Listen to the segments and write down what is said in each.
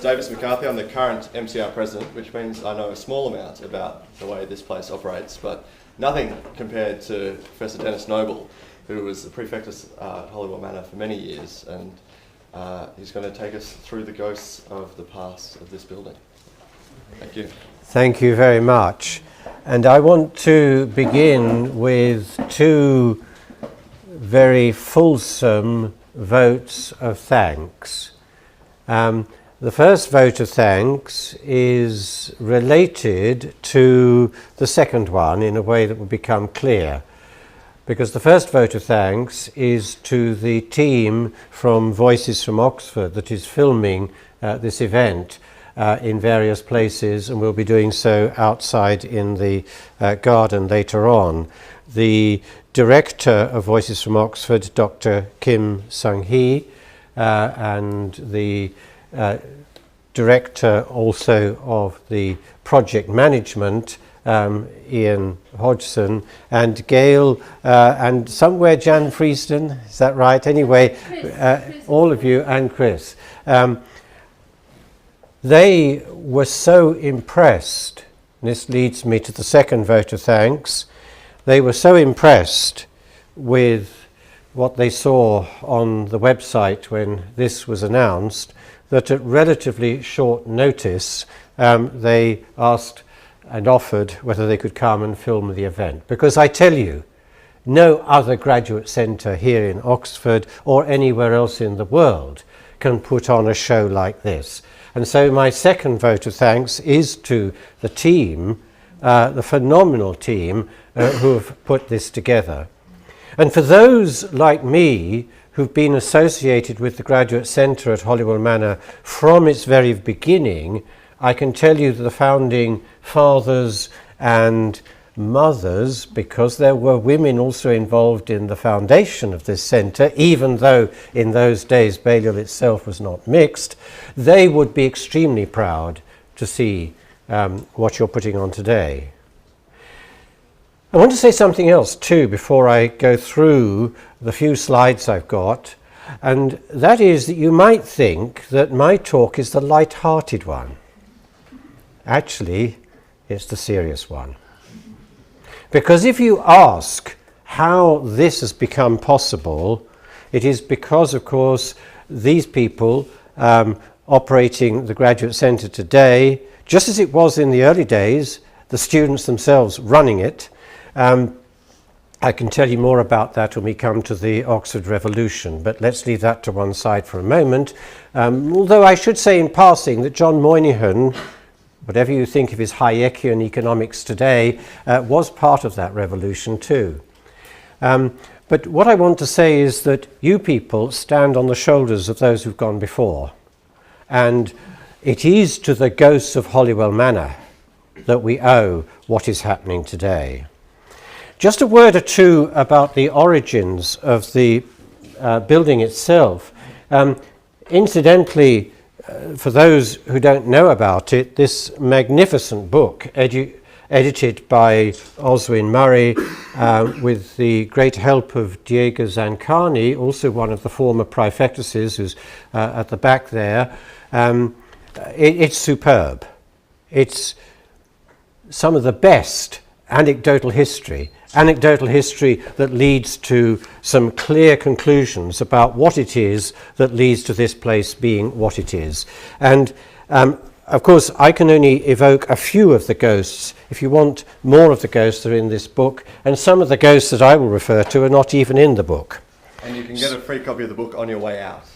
Davis McCarthy. I'm the current MCR president, which means I know a small amount about the way this place operates, but nothing compared to Professor Denis Noble, who was the Praefectus at Holywell Manor for many years, and he's going to take us through the ghosts of the past of this building. Thank you. Thank you very much. And I want to begin with two very fulsome votes of thanks. The first vote of thanks is related to the second one in a way that will become clear, because the first vote of thanks is to the team from Voices from Oxford that is filming this event in various places, and will be doing so outside in the garden later on. The director of Voices from Oxford, Dr. Kim Sung-hee, and the director also of the project management, Ian Hodgson, and Gail, and somewhere Jan Freeston, is that right? Anyway, Chris. All of you, and Chris. They were so impressed, and this leads me to the second vote of thanks, they were so impressed with what they saw on the website when this was announced that at relatively short notice they asked and offered whether they could come and film the event. Because I tell you, no other graduate centre here in Oxford or anywhere else in the world can put on a show like this. And so my second vote of thanks is to the team, the phenomenal team who have put this together. And for those like me who've been associated with the Graduate Centre at Holywell Manor from its very beginning, I can tell you that the founding fathers and mothers, because there were women also involved in the foundation of this centre, even though in those days Balliol itself was not mixed, they would be extremely proud to see what you're putting on today. I want to say something else too before I go through the few slides I've got, and that is that you might think that my talk is the light-hearted one. Actually, it's the serious one. Because if you ask how this has become possible, it is because, of course, these people operating the Graduate Centre today, just as it was in the early days, the students themselves running it. I can tell you more about that when we come to the Oxford Revolution, but let's leave that to one side for a moment. Although I should say in passing that John Moynihan, whatever you think of his Hayekian economics today, was part of that revolution too. But what I want to say is that you people stand on the shoulders of those who've gone before. And it is to the ghosts of Holywell Manor that we owe what is happening today. Just a word or two about the origins of the building itself. Incidentally, for those who don't know about it, this magnificent book, edited by Oswin Murray, with the great help of Diego Zancani, also one of the former Praefectuses, who's at the back there, it's superb. It's some of the best anecdotal history that leads to some clear conclusions about what it is that leads to this place being what it is. And of course, I can only evoke a few of the ghosts. If you want more of the ghosts, they're in this book, and some of the ghosts that I will refer to are not even in the book. And you can get a free copy of the book on your way out.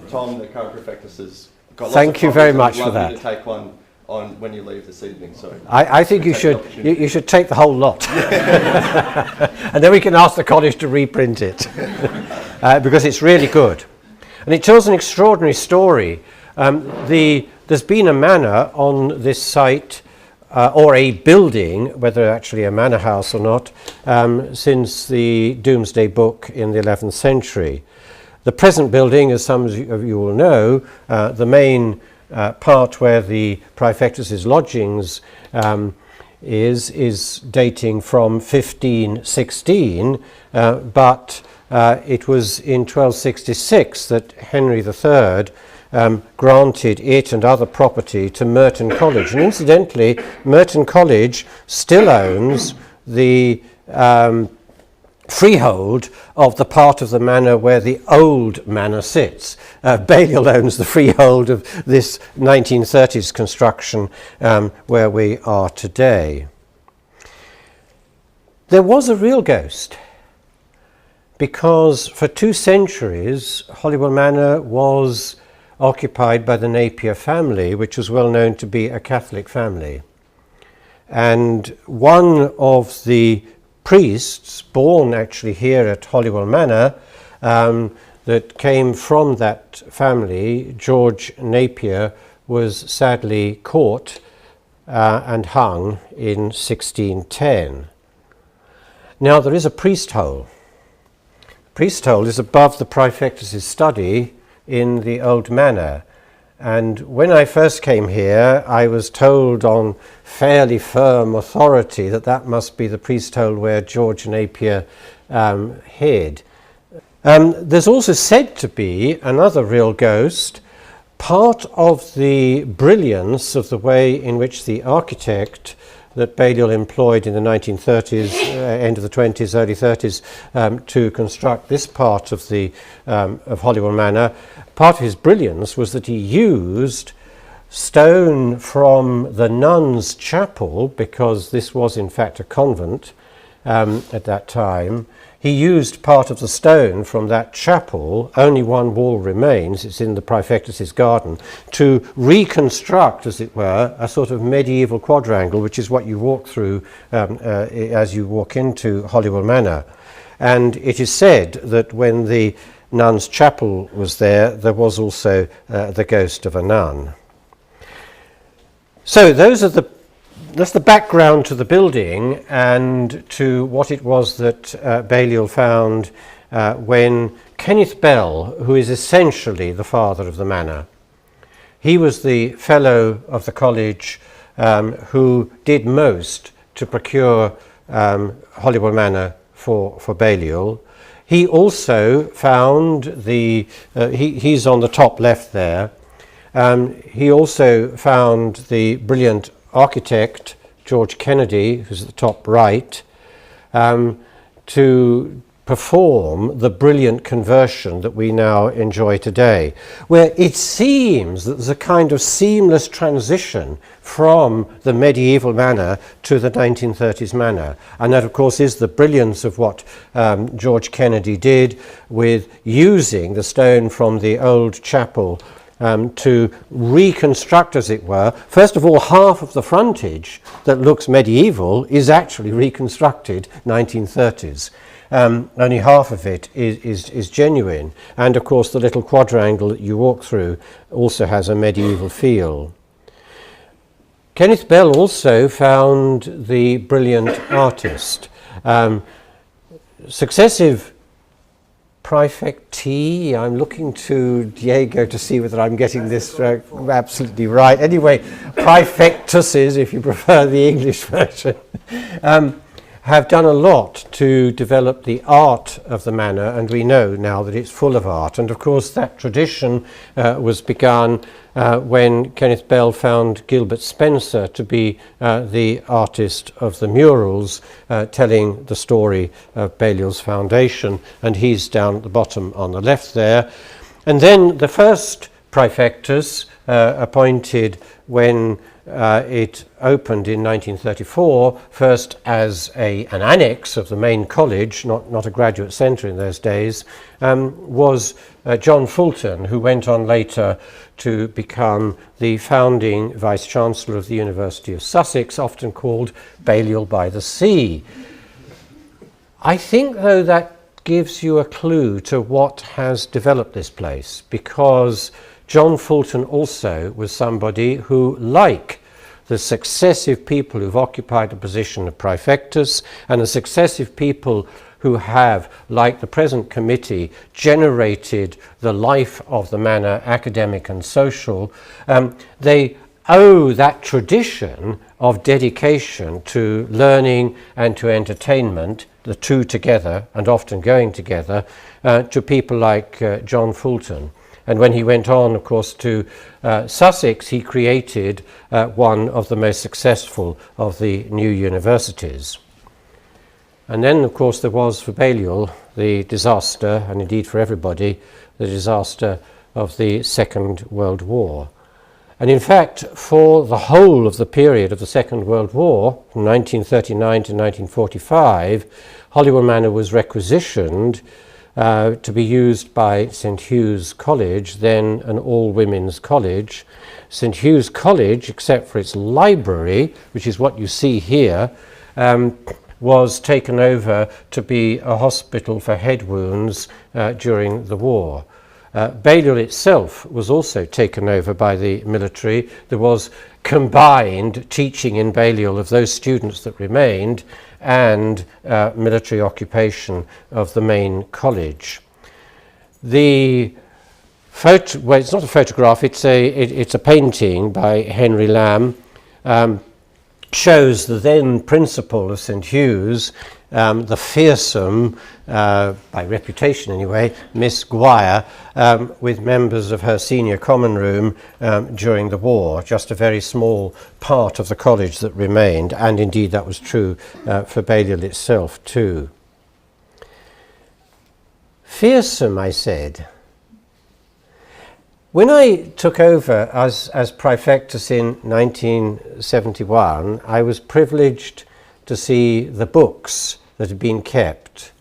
Tom, the current Praefectus, has got lots Thank of you copies very and much would for love you that. to take one on when you leave this evening. So I think you should take the whole lot. And then we can ask the college to reprint it because it's really good. And it tells an extraordinary story. There's been a manor on this site, or a building, whether actually a manor house or not, since the Domesday Book in the 11th century. The present building, as some of you will know, the main part where the Praefectus's lodgings is dating from 1516, but it was in 1266 that Henry III granted it and other property to Merton College. And incidentally, Merton College still owns the freehold of the part of the manor where the old manor sits. Balliol owns the freehold of this 1930s construction where we are today. There was a real ghost, because for 2 centuries Holywell Manor was occupied by the Napier family, which was well known to be a Catholic family. And one of the priests, born actually here at Holywell Manor, that came from that family, George Napier, was sadly caught and hung in 1610. Now there is a priest hole. Priest hole is above the Praefectus' study in the old manor. And when I first came here, I was told on fairly firm authority that that must be the priest hole where George Napier hid. There's also said to be another real ghost. Part of the brilliance of the way in which the architect that Balliol employed in the 1930s, end of the 20s, early 30s, to construct this part of the of Holywell Manor, part of his brilliance was that he used stone from the nuns' chapel, because this was in fact a convent at that time. He used part of the stone from that chapel, only one wall remains, it's in the Praefectus' garden, to reconstruct, as it were, a sort of medieval quadrangle, which is what you walk through as you walk into Holywell Manor. And it is said that when the nuns' chapel was there, there was also the ghost of a nun. So that's the background to the building and to what it was that Balliol found when Kenneth Bell, who is essentially the father of the manor, he was the fellow of the college who did most to procure Holywell Manor for Balliol. He also found he's on the top left there, he also found the brilliant architect George Kennedy, who's at the top right, to perform the brilliant conversion that we now enjoy today, where it seems that there's a kind of seamless transition from the medieval manor to the 1930s manor. And that, of course, is the brilliance of what George Kennedy did with using the stone from the old chapel to reconstruct, as it were. First of all, half of the frontage that looks medieval is actually reconstructed 1930s. Only half of it is genuine. And of course, the little quadrangle that you walk through also has a medieval feel. Kenneth Bell also found the brilliant artist. Successive Praefecti, I'm looking to Diego to see whether I'm getting this absolutely right. Anyway, Praefectuses, if you prefer the English version, have done a lot to develop the art of the manor, and we know now that it's full of art. And of course that tradition was begun when Kenneth Bell found Gilbert Spencer to be the artist of the murals, telling the story of Balliol's foundation, and he's down at the bottom on the left there. And then the first Praefectus, appointed when it opened in 1934, first as an annex of the main college, not a graduate centre in those days, was John Fulton, who went on later to become the founding Vice-Chancellor of the University of Sussex, often called Balliol by the Sea. I think, though, that gives you a clue to what has developed this place, because John Fulton also was somebody who, like the successive people who've occupied the position of Praefectus and the successive people who have, like the present committee, generated the life of the manor, academic and social, they owe that tradition of dedication to learning and to entertainment, the two together and often going together, to people like John Fulton. And when he went on, of course, to Sussex, he created one of the most successful of the new universities. And then, of course, there was for Balliol the disaster, and indeed for everybody, the disaster of the Second World War. And in fact, for the whole of the period of the Second World War, from 1939 to 1945, Holywell Manor was requisitioned to be used by St Hugh's College, then an all-women's college. St Hugh's College, except for its library, which is what you see here, was taken over to be a hospital for head wounds during the war. Balliol itself was also taken over by the military. There was combined teaching in Balliol of those students that remained and military occupation of the main college. The well, it's not a photograph, it's a painting by Henry Lamb. Shows the then principal of St Hugh's, the fearsome, by reputation anyway, Miss Guire, with members of her senior common room during the war, just a very small part of the college that remained, and indeed that was true for Balliol itself too. Fearsome, I said. When I took over as Praefectus in 1971, I was privileged to see the books that had been kept.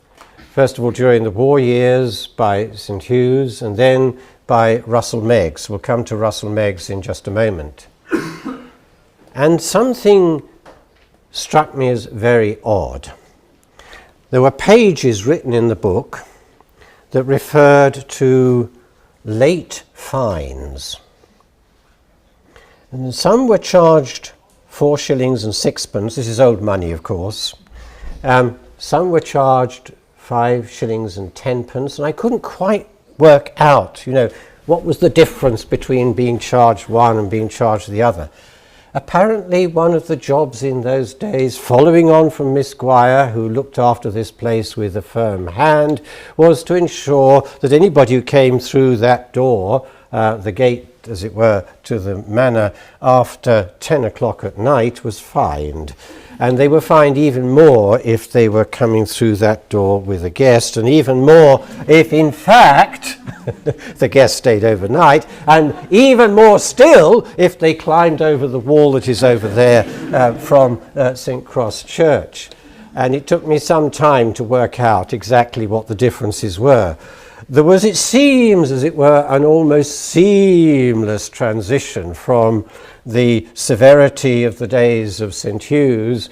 First of all, during the war years by St Hugh's, and then by Russell Meiggs. We'll come to Russell Meiggs in just a moment. And something struck me as very odd. There were pages written in the book that referred to late fines. And some were charged 4 shillings and 6pence. This is old money, of course. Some were charged 5 shillings and 10pence, and I couldn't quite work out, what was the difference between being charged one and being charged the other. Apparently, one of the jobs in those days, following on from Miss Guire, who looked after this place with a firm hand, was to ensure that anybody who came through that door, the gate, as it were, to the manor after 10 o'clock at night was fined. And they were fined even more if they were coming through that door with a guest, and even more if, in fact, the guest stayed overnight, and even more still if they climbed over the wall that is over there from St Cross Church. And it took me some time to work out exactly what the differences were. There was, it seems, as it were, an almost seamless transition from the severity of the days of St Hugh's,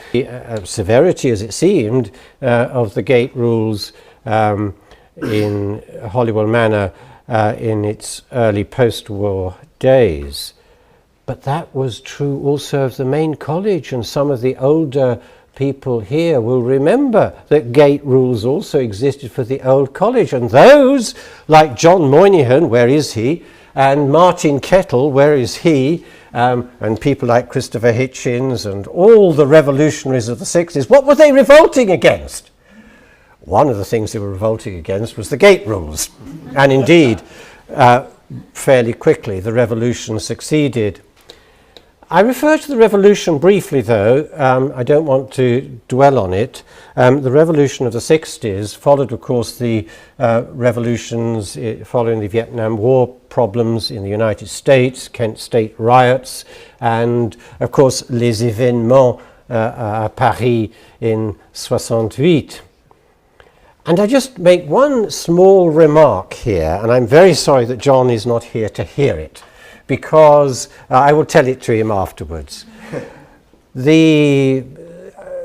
severity, as it seemed, of the gate rules in Holywell Manor in its early post-war days. But that was true also of the main college, and some of the older people here will remember that gate rules also existed for the old college, and those, like John Moynihan, where is he, and Martin Kettle, where is he, and people like Christopher Hitchens and all the revolutionaries of the 60s, what were they revolting against? One of the things they were revolting against was the gate rules, and indeed, fairly quickly, the revolution succeeded. I refer to the revolution briefly, though. I don't want to dwell on it. The revolution of the 60s followed, of course, the revolutions following the Vietnam War problems in the United States, Kent State riots, and, of course, les événements à Paris in 68. And I just make one small remark here, and I'm very sorry that John is not here to hear it, because I will tell it to him afterwards. The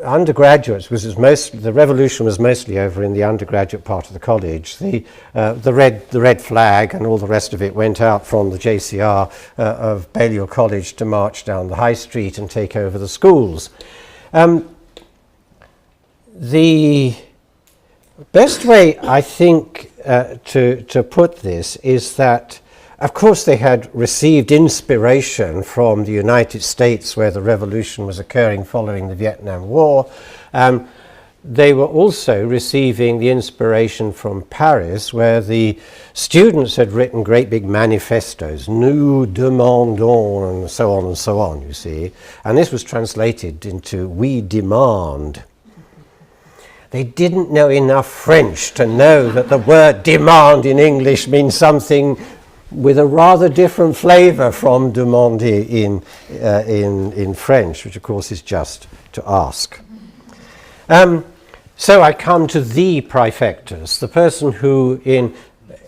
undergraduates the revolution was mostly over in the undergraduate part of the college. The red flag and all the rest of it went out from the JCR of Balliol College to march down the high street and take over the schools. The best way, I think, to put this is that, of course, they had received inspiration from the United States, where the revolution was occurring following the Vietnam War. they were also receiving the inspiration from Paris, where the students had written great big manifestos, nous demandons, and so on, you see. And this was translated into we demand. They didn't know enough French to know that the word demand in English means something with a rather different flavour from demander in French, which of course is just to ask. So I come to the Praefectus, the person who in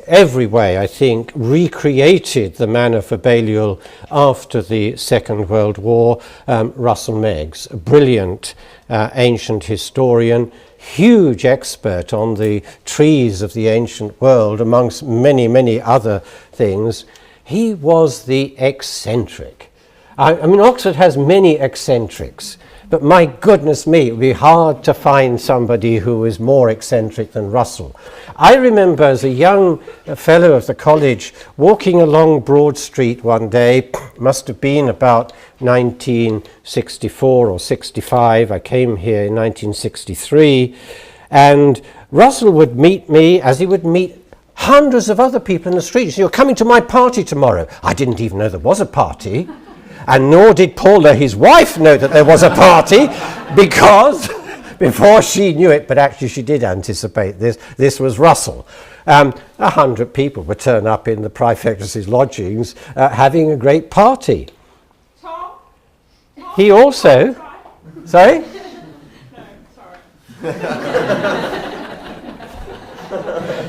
every way, I think, recreated the manor for Balliol after the Second World War, Russell Meiggs, a brilliant ancient historian, huge expert on the trees of the ancient world, amongst many, many other things. He was the eccentric. I mean, Oxford has many eccentrics, but my goodness me, it would be hard to find somebody who is more eccentric than Russell. I remember as a young fellow of the college walking along Broad Street one day, must have been about 1964 or 65, I came here in 1963, and Russell would meet me as he would meet hundreds of other people in the street. You're coming to my party tomorrow. I didn't even know there was a party. And nor did Paula, his wife, know that there was a party, because before she knew it, but actually she did anticipate this was Russell. 100 people would turn up in the Praefectus' lodgings having a great party. Tom? He also... Sorry? No, sorry.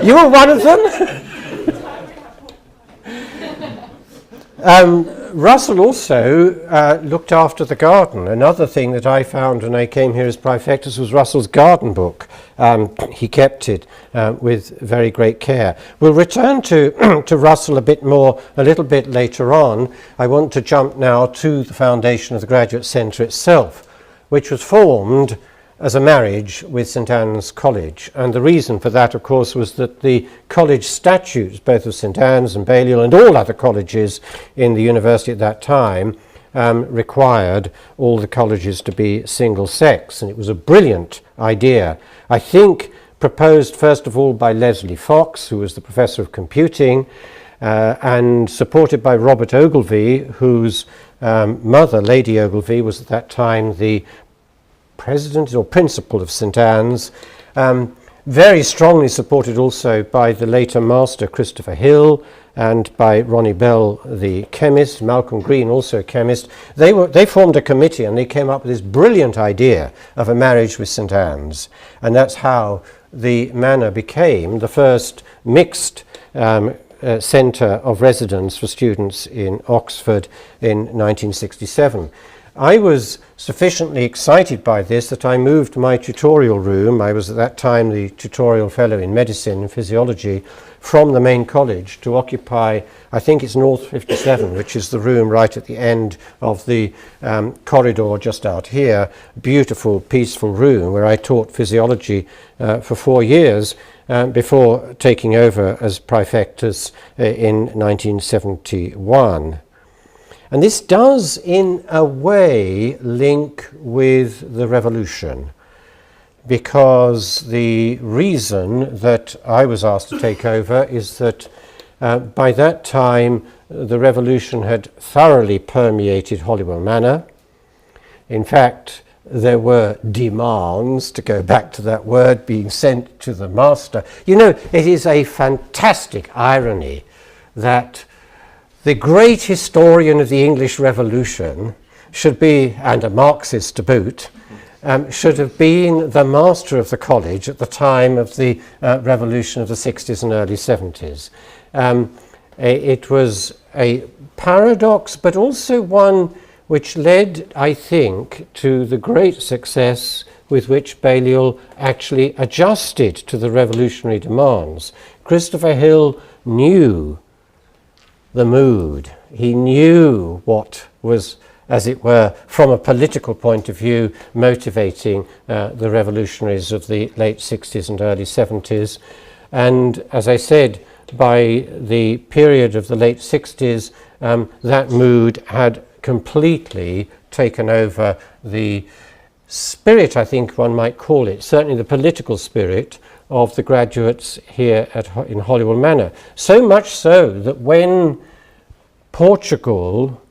You were one of them? Russell also looked after the garden. Another thing that I found when I came here as Praefectus was Russell's garden book. He kept it with very great care. We'll return to Russell a little bit later on. I want to jump now to the foundation of the Graduate Centre itself, which was formed as a marriage with St Anne's College. And the reason for that, of course, was that the college statutes, both of St Anne's and Balliol and all other colleges in the university at that time, required all the colleges to be single-sex. And it was a brilliant idea, I think, proposed first of all by Leslie Fox, who was the professor of computing, and supported by Robert Ogilvie, whose mother, Lady Ogilvie, was at that time the president or principal of St Anne's, very strongly supported also by the later master Christopher Hill and by Ronnie Bell, the chemist, Malcolm Green, also a chemist. They formed a committee and they came up with this brilliant idea of a marriage with St Anne's, and that's how the manor became the first mixed centre of residence for students in Oxford in 1967. I was sufficiently excited by this that I moved my tutorial room. I was at that time the tutorial fellow in medicine and physiology, from the main college to occupy, I think it's North 57, which is the room right at the end of the corridor just out here. Beautiful, peaceful room where I taught physiology for 4 years before taking over as Praefectus in 1971. And this does, in a way, link with the revolution, because the reason that I was asked to take over is that by that time the revolution had thoroughly permeated Holywell Manor. In fact, there were demands, to go back to that word, being sent to the master. You know, it is a fantastic irony that the great historian of the English Revolution should be, and a Marxist to boot, should have been the master of the college at the time of the revolution of the 60s and early 70s. It was a paradox, but also one which led, I think, to the great success with which Balliol actually adjusted to the revolutionary demands. Christopher Hill knew the mood. He knew what was, as it were, from a political point of view, motivating the revolutionaries of the late 60s and early 70s. And as I said, by the period of the late 60s, that mood had completely taken over the spirit, I think one might call it, certainly the political spirit of the graduates here in Holywell Manor. So much so that when Portugal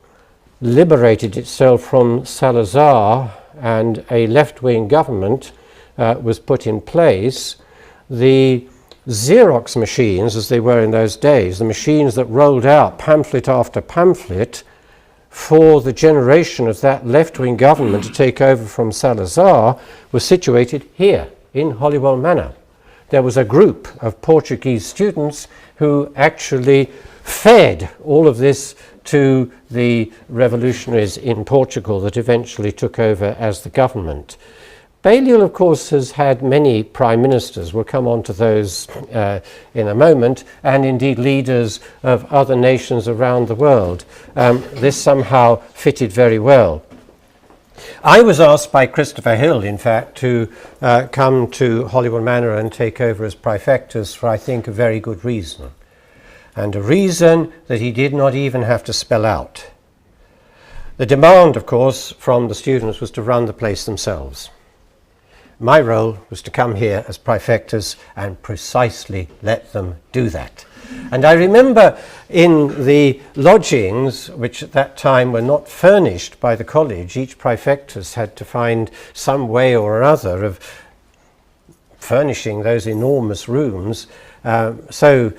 liberated itself from Salazar and a left-wing government was put in place, the Xerox machines, as they were in those days, the machines that rolled out pamphlet after pamphlet for the generation of that left-wing government to take over from Salazar, was situated here in Holywell Manor. There was a group of Portuguese students who actually fed all of this to the revolutionaries in Portugal that eventually took over as the government. Balliol, of course, has had many prime ministers. We'll come on to those in a moment, and indeed leaders of other nations around the world. This somehow fitted very well. I was asked by Christopher Hill, in fact, to come to Holywell Manor and take over as Praefectus for, I think, a very good reason. And a reason that he did not even have to spell out. The demand, of course, from the students was to run the place themselves. My role was to come here as Praefectus and precisely let them do that. And I remember in the lodgings, which at that time were not furnished by the college, each Praefectus had to find some way or other of furnishing those enormous rooms. So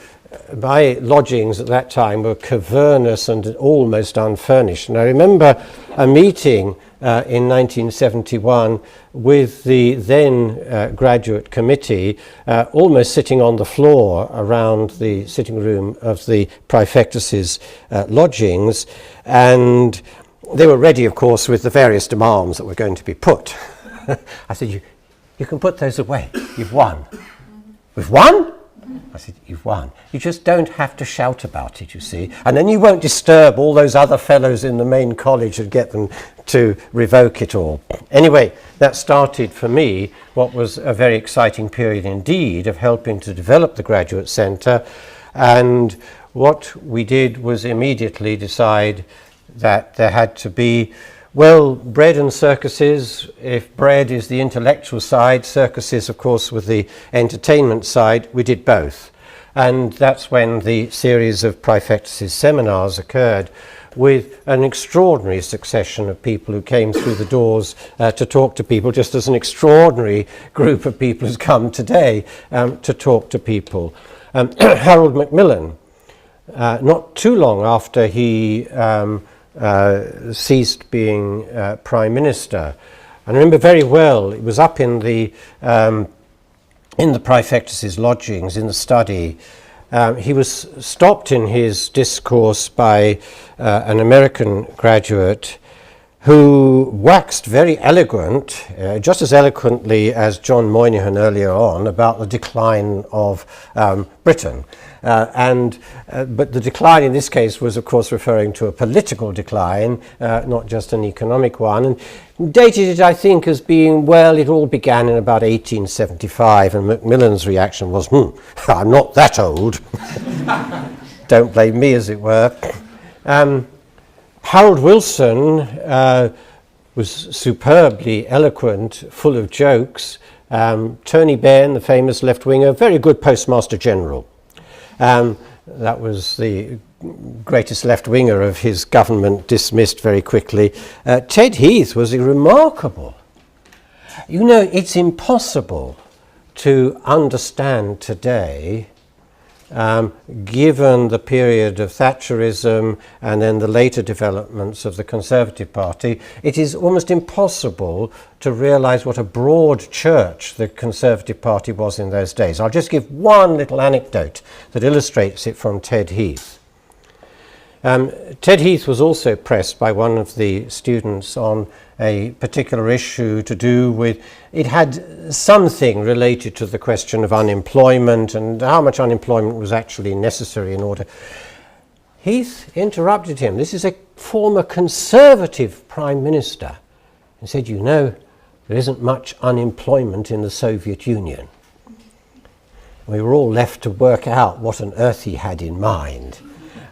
my lodgings at that time were cavernous and almost unfurnished. And I remember a meeting in 1971 with the then graduate committee, almost sitting on the floor around the sitting room of the Praefectus's lodgings, and they were ready, of course, with the various demands that were going to be put. I said, you can put those away. You've won. We've won? I said, you've won. You just don't have to shout about it, you see. And then you won't disturb all those other fellows in the main college and get them to revoke it all. Anyway, that started for me what was a very exciting period indeed of helping to develop the Graduate Centre. And what we did was immediately decide that there had to be, well, bread and circuses. If bread is the intellectual side, circuses, of course, with the entertainment side, we did both. And that's when the series of Praefectus' seminars occurred, with an extraordinary succession of people who came through the doors to talk to people, just as an extraordinary group of people has come today to talk to people. Harold Macmillan, not too long after he ceased being Prime Minister. I remember very well, it was up in the Praefectus' lodgings, in the study. He was stopped in his discourse by an American graduate who waxed very eloquent, just as eloquently as John Moynihan earlier on, about the decline of Britain. But the decline in this case was, of course, referring to a political decline, not just an economic one, and dated it, I think, as being, well, it all began in about 1875, and Macmillan's reaction was, I'm not that old. Don't blame me, as it were. Harold Wilson was superbly eloquent, full of jokes. Tony Benn, the famous left-winger, very good Postmaster General. That was the greatest left-winger of his government, dismissed very quickly. Ted Heath was remarkable. You know, it's impossible to understand today, given the period of Thatcherism and then the later developments of the Conservative Party, it is almost impossible to realise what a broad church the Conservative Party was in those days. I'll just give one little anecdote that illustrates it from Ted Heath. Ted Heath was also pressed by one of the students on a particular issue to do with, it had something related to the question of unemployment and how much unemployment was actually necessary in order. Heath interrupted him. This is a former Conservative Prime Minister, and said, you know, there isn't much unemployment in the Soviet Union. We were all left to work out what on earth he had in mind.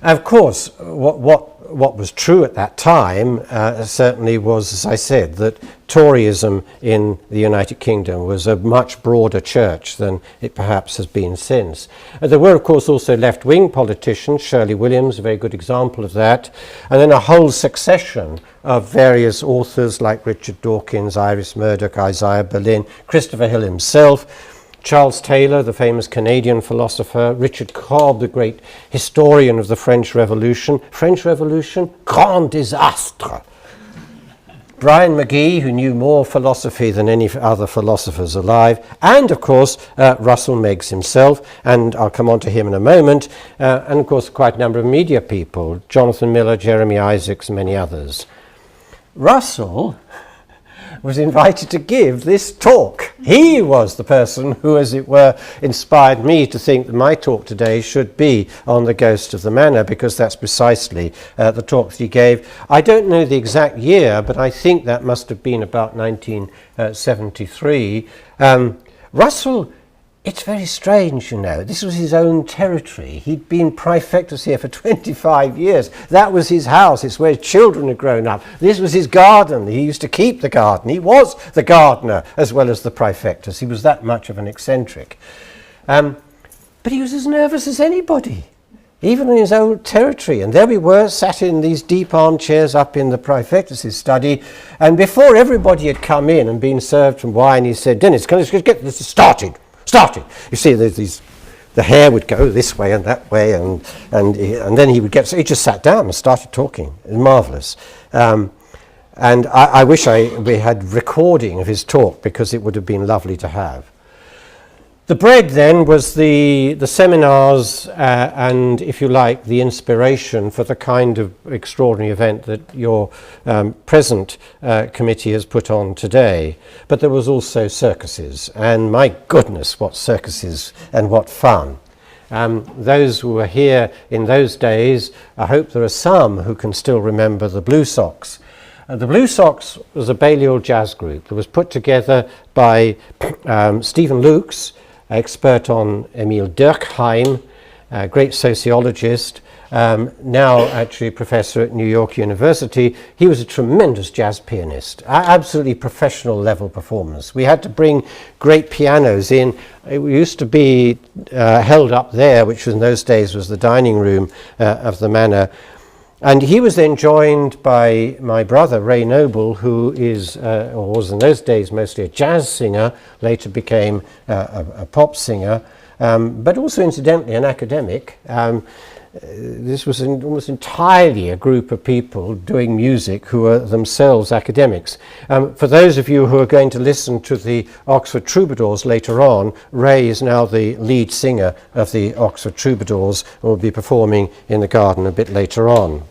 Of course, what was true at that time certainly was, as I said, that Toryism in the United Kingdom was a much broader church than it perhaps has been since. There were, of course, also left-wing politicians, Shirley Williams, a very good example of that, and then a whole succession of various authors like Richard Dawkins, Iris Murdoch, Isaiah Berlin, Christopher Hill himself, Charles Taylor, the famous Canadian philosopher, Richard Cobb, the great historian of the French Revolution. French Revolution, grand désastre. Brian McGee, who knew more philosophy than any other philosophers alive, and of course Russell Meiggs himself, and I'll come on to him in a moment, and of course quite a number of media people, Jonathan Miller, Jeremy Isaacs, and many others. Russell was invited to give this talk. He was the person who, as it were, inspired me to think that my talk today should be on the Ghost of the Manor, because that's precisely the talk that he gave. I don't know the exact year, but I think that must have been about 1973. Russell, it's very strange, you know. This was his own territory. He'd been Praefectus here for 25 years. That was his house. It's where his children had grown up. This was his garden. He used to keep the garden. He was the gardener as well as the Praefectus. He was that much of an eccentric. But he was as nervous as anybody, even in his own territory. And there we were, sat in these deep armchairs up in the Praefectus' study. And before everybody had come in and been served some wine, he said, "Dennis, can I just get this started? You see, the hair would go this way and that way, and then he just sat down and started talking. It was marvellous. And I wish we had recording of his talk, because it would have been lovely to have. The bread then was the seminars and, if you like, the inspiration for the kind of extraordinary event that your present committee has put on today. But there was also circuses, and my goodness, what circuses and what fun. Those who were here in those days, I hope there are some who can still remember the Blue Sox. The Blue Sox was a Balliol jazz group that was put together by Stephen Lukes, expert on Emile Durkheim, a great sociologist, now actually professor at New York University. He was a tremendous jazz pianist, absolutely professional level performance. We had to bring great pianos in. It used to be held up there, which in those days was the dining room of the manor. And he was then joined by my brother, Ray Noble, who is, or was in those days mostly a jazz singer, later became a pop singer, but also incidentally an academic. This was almost entirely a group of people doing music who were themselves academics. For those of you who are going to listen to the Oxford Troubadours later on, Ray is now the lead singer of the Oxford Troubadours and will be performing in the garden a bit later on.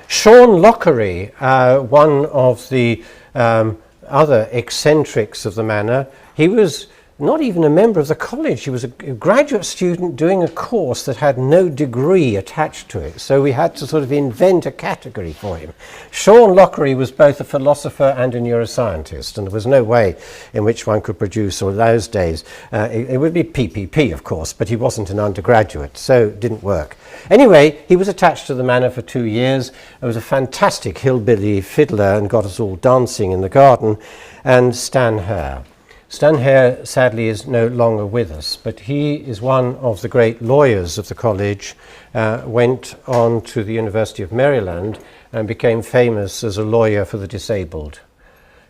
Sean Lockery, one of the other eccentrics of the manor, he was not even a member of the college. He was a graduate student doing a course that had no degree attached to it, so we had to sort of invent a category for him. Sean Lockery was both a philosopher and a neuroscientist, and there was no way in which one could produce, or those days, it would be PPP, of course, but he wasn't an undergraduate, so it didn't work. Anyway, he was attached to the manor for 2 years. He was a fantastic hillbilly fiddler and got us all dancing in the garden. And Stan Hare. Stan Hare, sadly, is no longer with us, but he is one of the great lawyers of the college, went on to the University of Maryland and became famous as a lawyer for the disabled.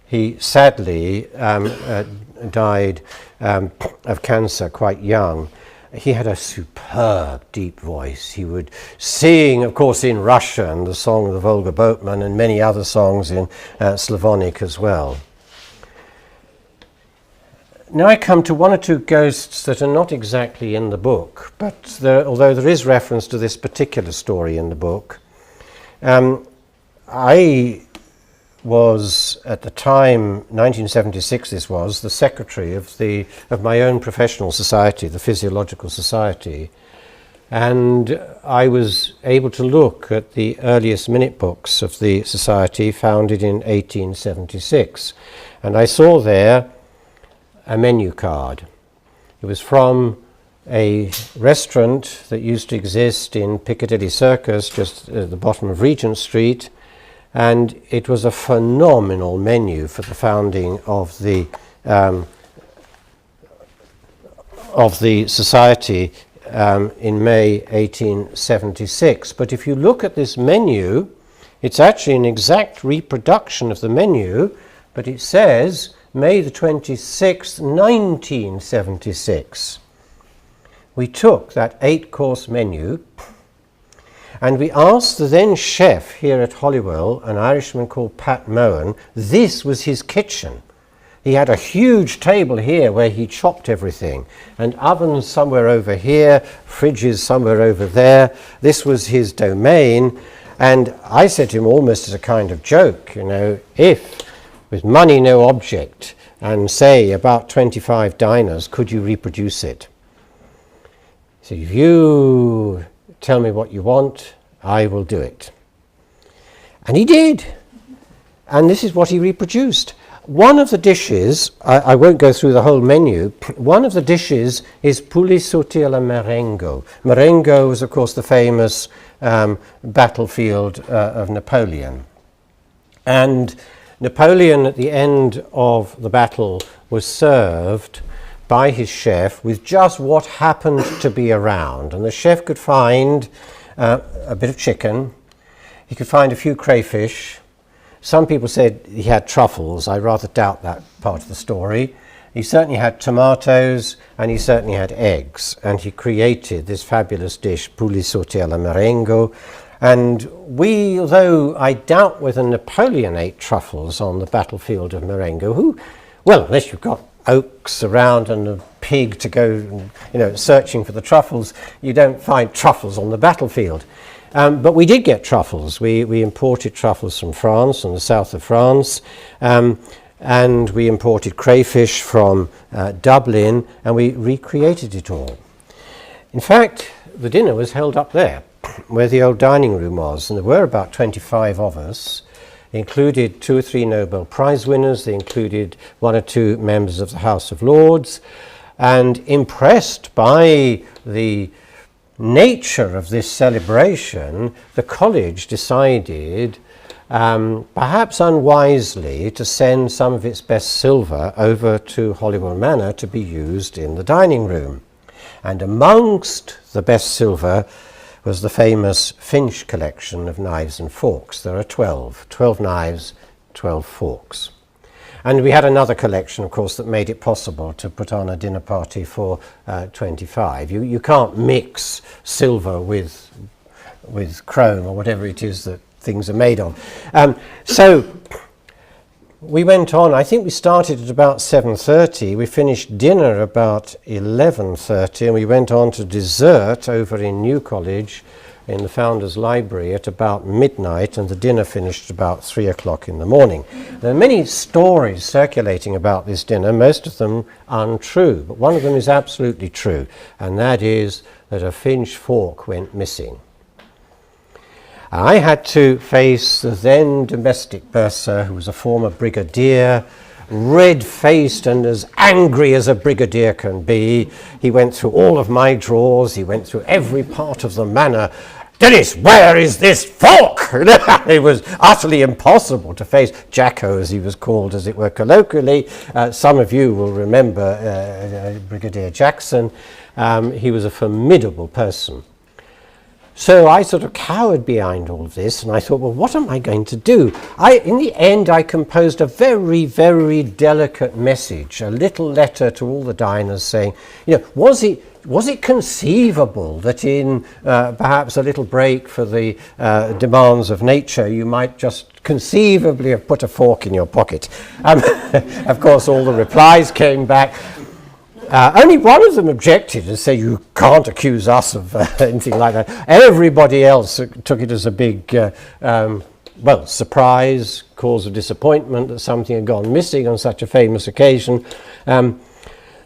He sadly died of cancer quite young. He had a superb deep voice. He would sing, of course, in Russian, the song of the Volga Boatman, and many other songs in Slavonic as well. Now I come to one or two ghosts that are not exactly in the book, but although there is reference to this particular story in the book. I was, at the time, 1976 this was, the secretary of my own professional society, the Physiological Society, and I was able to look at the earliest minute books of the society, founded in 1876, and I saw there a menu card. It was from a restaurant that used to exist in Piccadilly Circus, just at the bottom of Regent Street, and it was a phenomenal menu for the founding of the society in May 1876. But if you look at this menu, it's actually an exact reproduction of the menu, but it says May the 26th, 1976. We took that 8-course menu and we asked the then chef here at Holywell, an Irishman called Pat Mohan. This was his kitchen. He had a huge table here where he chopped everything, and ovens somewhere over here, fridges somewhere over there. This was his domain. And I said to him, almost as a kind of joke, if with money no object and say about 25 diners, could you reproduce it? He said, if you tell me what you want, I will do it. And he did. And this is what he reproduced. One of the dishes, I won't go through the whole menu, one of the dishes is poulet sauté à la Marengo. Marengo was, of course, the famous battlefield of Napoleon. And Napoleon, at the end of the battle, was served by his chef with just what happened to be around. And the chef could find a bit of chicken, he could find a few crayfish. Some people said he had truffles. I rather doubt that part of the story. He certainly had tomatoes and he certainly had eggs. And he created this fabulous dish, poulet sauté à la Marengo. And we, although I doubt whether Napoleon ate truffles on the battlefield of Marengo, unless you've got oaks around and a pig to go, searching for the truffles, you don't find truffles on the battlefield. But we did get truffles. We imported truffles from France, from the south of France, and we imported crayfish from Dublin, and we recreated it all. In fact, the dinner was held up there, where the old dining room was, and there were about 25 of us. They included 2 or 3 Nobel Prize winners. They included 1 or 2 members of the House of Lords, and impressed by the nature of this celebration, the college decided, perhaps unwisely, to send some of its best silver over to Holywell Manor to be used in the dining room. And amongst the best silver was the famous Finch collection of knives and forks. There are 12 knives, 12 forks. And we had another collection, of course, that made it possible to put on a dinner party for 25. You can't mix silver with chrome or whatever it is that things are made of. So we went on. I think we started at about 7:30. We finished dinner about 11:30, and we went on to dessert over in New College in the Founders Library at about midnight, and the dinner finished about 3 o'clock in the morning. There are many stories circulating about this dinner, most of them untrue, but one of them is absolutely true, and that is that a Finch fork went missing. I had to face the then domestic bursar, who was a former brigadier, red-faced and as angry as a brigadier can be. He went through all of my drawers. He went through every part of the manor. Dennis, where is this fork? It was utterly impossible to face Jacko, as he was called, as it were, colloquially. Some of you will remember Brigadier Jackson. He was a formidable person. So I sort of cowered behind all of this, and I thought, well, what am I going to do? In the end, I composed a very, very delicate message, a little letter to all the diners saying, was it conceivable that in perhaps a little break for the demands of nature, you might just conceivably have put a fork in your pocket? Of course, all the replies came back. Only one of them objected and said, you can't accuse us of anything like that. Everybody else took it as a big, surprise, cause of disappointment that something had gone missing on such a famous occasion.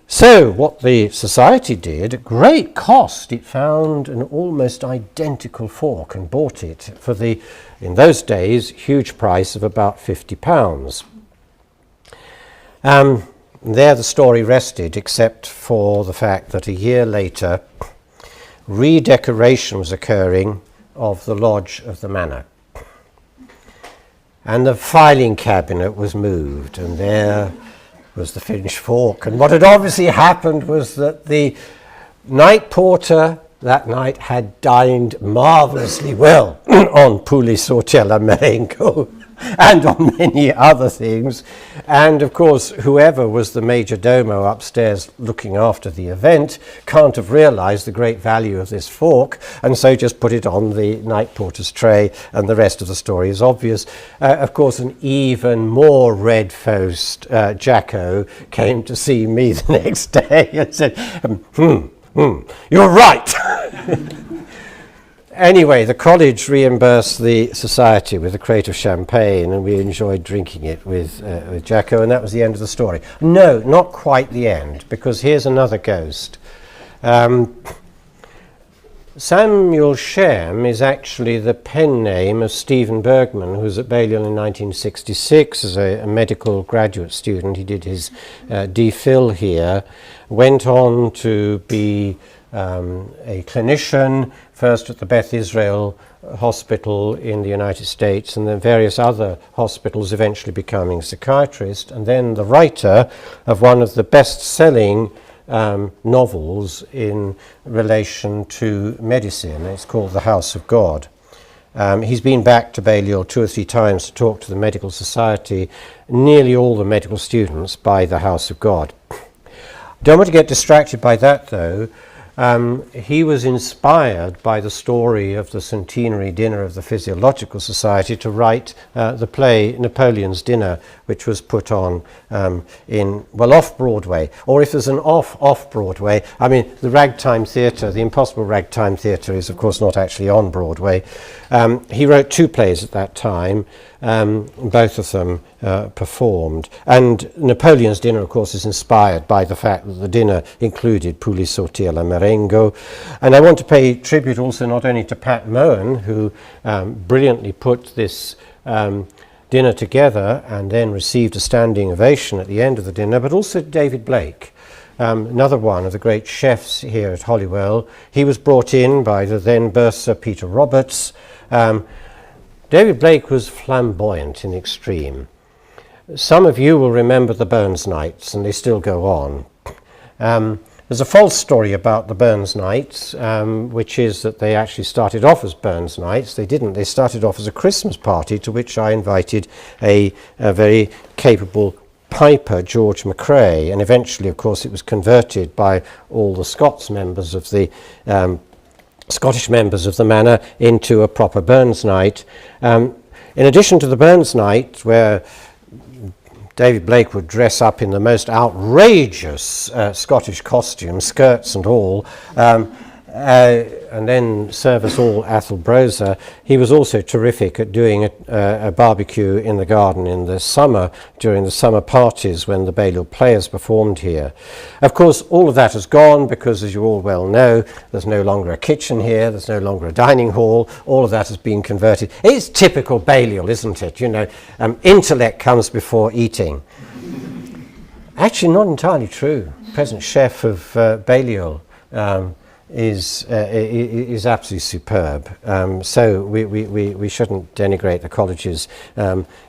So what the society did, at great cost, it found an almost identical fork and bought it for the, in those days, huge price of about £50. there the story rested, except for the fact that a year later, redecoration was occurring of the lodge of the manor. And the filing cabinet was moved, and there was the finished fork. And what had obviously happened was that the night porter that night had dined marvellously well on poulet sauté à la marengo and on many other things. And of course, whoever was the major domo upstairs looking after the event can't have realized the great value of this fork, and so just put it on the night porter's tray, and the rest of the story is obvious. Of course, an even more red-faced Jacko came to see me the next day and said, you're right. Anyway, the college reimbursed the society with a crate of champagne, and we enjoyed drinking it with Jacko, and that was the end of the story. No, not quite the end, because here's another ghost. Samuel Shem is actually the pen name of Stephen Bergman, who was at Balliol in 1966 as a medical graduate student. He did his DPhil here, went on to be a clinician, first at the Beth Israel Hospital in the United States and then various other hospitals, eventually becoming a psychiatrist, and then the writer of one of the best-selling novels in relation to medicine. It's called The House of God. He's been back to Balliol 2 or 3 times to talk to the medical society, nearly all the medical students by The House of God. Don't want to get distracted by that, though. He was inspired by the story of the centenary dinner of the Physiological Society to write the play Napoleon's Dinner, which was put on off-Broadway, or if there's an off-Broadway, I mean, the Ragtime Theatre, the Impossible Ragtime Theatre is, of course, not actually on Broadway. He wrote 2 plays at that time, both of them performed. And Napoleon's Dinner, of course, is inspired by the fact that the dinner included poulet sauté à la marengo. And I want to pay tribute also not only to Pat Mohan, who brilliantly put this dinner together and then received a standing ovation at the end of the dinner, but also David Blake, another one of the great chefs here at Holywell. He was brought in by the then bursar Peter Roberts. David Blake was flamboyant in the extreme. Some of you will remember the Burns Nights, and they still go on. There's a false story about the Burns Nights, which is that they actually started off as Burns Nights. They didn't. They started off as a Christmas party to which I invited a very capable piper, George McRae, and eventually, of course, it was converted by all the Scottish members of the manor into a proper Burns Night. In addition to the Burns Night, where David Blake would dress up in the most outrageous Scottish costumes, skirts and all, and then serve us all Athelbrosa. He was also terrific at doing a barbecue in the garden in the summer, during the summer parties when the Balliol Players performed here. Of course, all of that has gone because, as you all well know, there's no longer a kitchen here, there's no longer a dining hall, all of that has been converted. It's typical Balliol, isn't it? You know, intellect comes before eating. Actually, not entirely true. Present chef of Balliol is absolutely superb. So we shouldn't denigrate the college's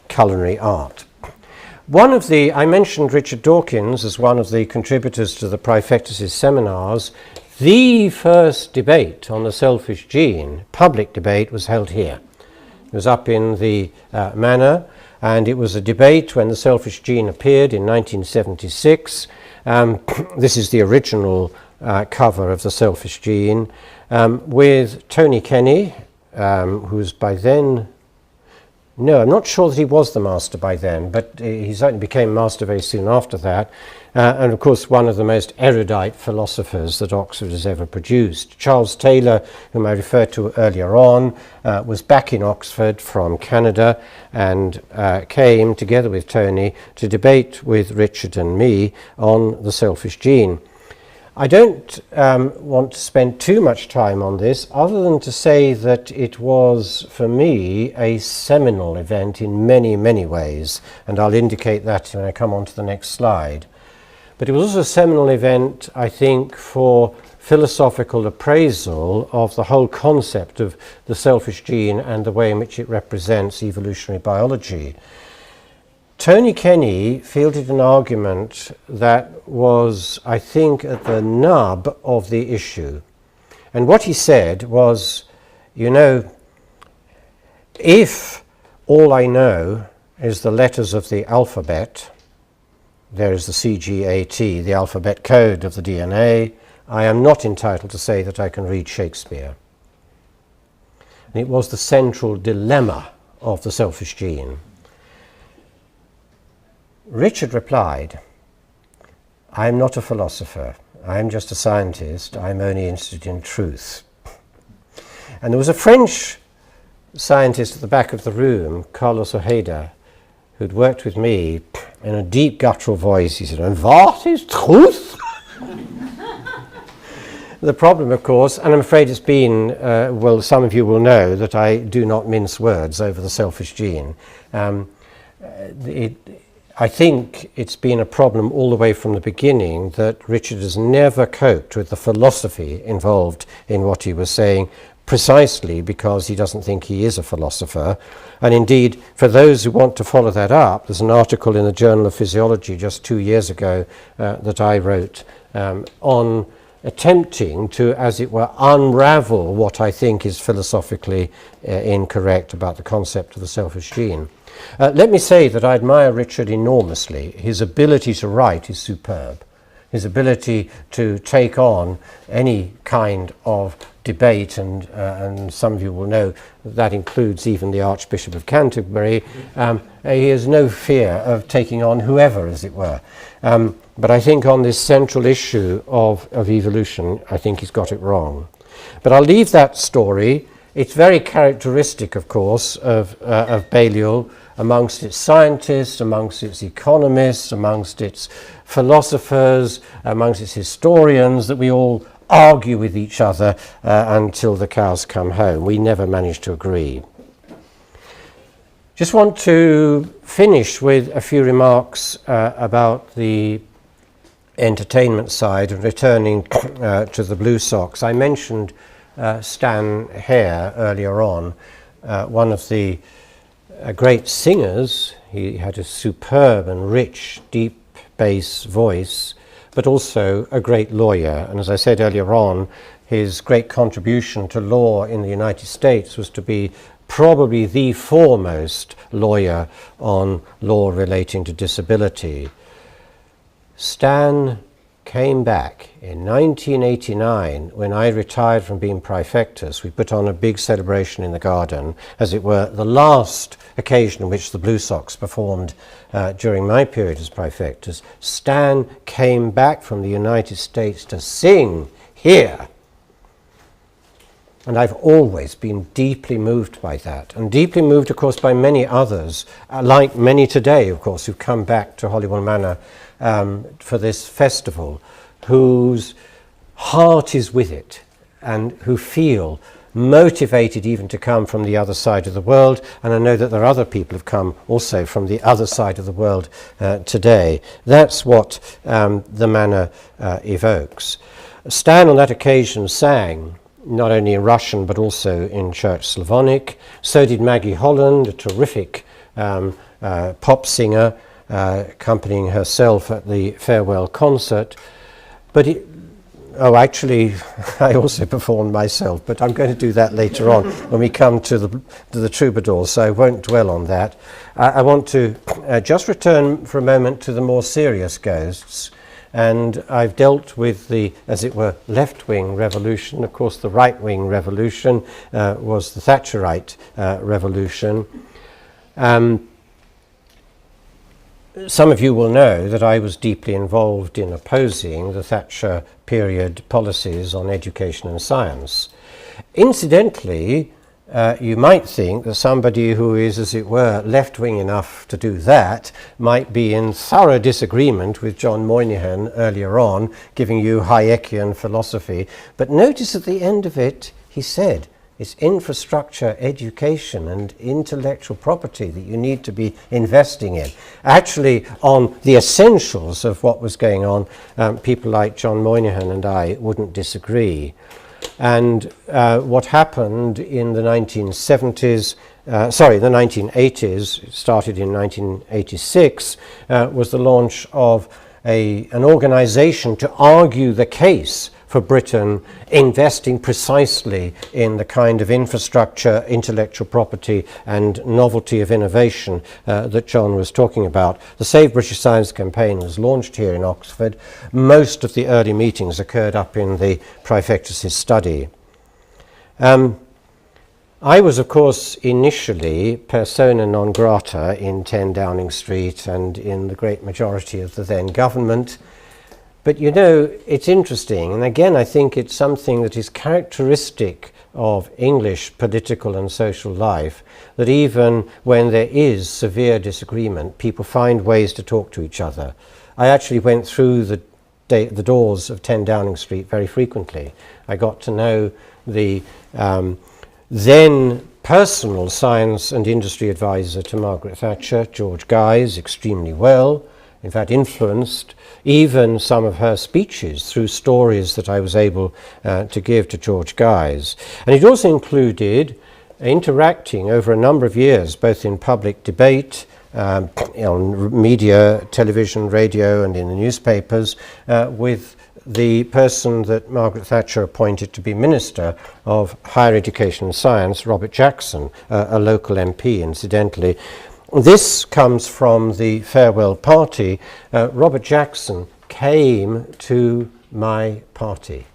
culinary art. I mentioned Richard Dawkins as one of the contributors to the Praefectus' seminars. The first debate on the selfish gene, public debate, was held here. It was up in the manor, and it was a debate when the selfish gene appeared in 1976. This is the original cover of the selfish gene, with Tony Kenny, who's by then, no, I'm not sure that he was the master by then, but he certainly became master very soon after that, and of course one of the most erudite philosophers that Oxford has ever produced. Charles Taylor, whom I referred to earlier on, was back in Oxford from Canada and came together with Tony to debate with Richard and me on the selfish gene. I don't want to spend too much time on this, other than to say that it was, for me, a seminal event in many, many ways, and I'll indicate that when I come on to the next slide. But it was also a seminal event, I think, for philosophical appraisal of the whole concept of the selfish gene and the way in which it represents evolutionary biology. Tony Kenny fielded an argument that was, I think, at the nub of the issue. And what he said was, you know, if all I know is the letters of the alphabet, there is the CGAT, the alphabet code of the DNA, I am not entitled to say that I can read Shakespeare. And it was the central dilemma of the selfish gene. Richard replied, I am not a philosopher. I am just a scientist. I am only interested in truth. And there was a French scientist at the back of the room, Carlos Ojeda, who'd worked with me. In a deep guttural voice, he said, and what is truth? The problem, of course, and I'm afraid it's been, well, some of you will know that I do not mince words over the selfish gene. I think it's been a problem all the way from the beginning that Richard has never coped with the philosophy involved in what he was saying, precisely because he doesn't think he is a philosopher. And indeed, for those who want to follow that up, there's an article in the Journal of Physiology just 2 years ago that I wrote on attempting to, as it were, unravel what I think is philosophically incorrect about the concept of the selfish gene. Let me say that I admire Richard enormously. His ability to write is superb. His ability to take on any kind of debate, and some of you will know that includes even the Archbishop of Canterbury. He has no fear of taking on whoever, as it were. But I think on this central issue of evolution, I think he's got it wrong. But I'll leave that story. It's very characteristic, of course, of Balliol, amongst its scientists, amongst its economists, amongst its philosophers, amongst its historians, that we all argue with each other until the cows come home. We never manage to agree. Just want to finish with a few remarks about the entertainment side and returning to the Blue Sox. I mentioned Stan Hare earlier on, one of the great singers. He had a superb and rich, deep bass voice, but also a great lawyer. And as I said earlier on, his great contribution to law in the United States was to be probably the foremost lawyer on law relating to disability. Stan came back in 1989 when I retired from being Praefectus. We put on a big celebration in the garden, as it were, the last occasion in which the Blue Sox performed during my period as Praefectus. Stan came back from the United States to sing here. And I've always been deeply moved by that, and deeply moved, of course, by many others, like many today, of course, who've come back to Holywell Manor for this festival, whose heart is with it and who feel motivated even to come from the other side of the world. And I know that there are other people who've come also from the other side of the world today. That's what the manor evokes. Stan on that occasion sang not only in Russian but also in Church Slavonic. So did Maggie Holland, a terrific pop singer, accompanying herself at the farewell concert. But actually, I also performed myself, but I'm going to do that later on when we come to the troubadours, so I won't dwell on that. I want to just return for a moment to the more serious ghosts. And I've dealt with the, as it were, left-wing revolution. Of course, the right-wing revolution was the Thatcherite revolution. Some of you will know that I was deeply involved in opposing the Thatcher period policies on education and science. Incidentally, you might think that somebody who is, as it were, left-wing enough to do that might be in thorough disagreement with John Moynihan earlier on, giving you Hayekian philosophy. But notice at the end of it, he said, It's infrastructure, education and intellectual property that you need to be investing in. Actually, on the essentials of what was going on, people like John Moynihan and I wouldn't disagree. And what happened in the 1970s, the 1980s, it started in 1986, was the launch of an organisation to argue the case for Britain investing precisely in the kind of infrastructure, intellectual property and novelty of innovation that John was talking about. The Save British Science campaign was launched here in Oxford. Most of the early meetings occurred up in the Praefectus' study. I was, of course, initially persona non grata in 10 Downing Street and in the great majority of the then government. But you know, it's interesting, and again I think it's something that is characteristic of English political and social life, that even when there is severe disagreement, people find ways to talk to each other. I actually went through the doors of 10 Downing Street very frequently. I got to know the then personal science and industry advisor to Margaret Thatcher, George Guy's, extremely well. In fact, influenced even some of her speeches through stories that I was able to give to George Guy's. And it also included interacting over a number of years, both in public debate, on media, television, radio, and in the newspapers, with the person that Margaret Thatcher appointed to be Minister of Higher Education and Science, Robert Jackson, a local MP, incidentally. This comes from the farewell party. Robert Jackson came to my party.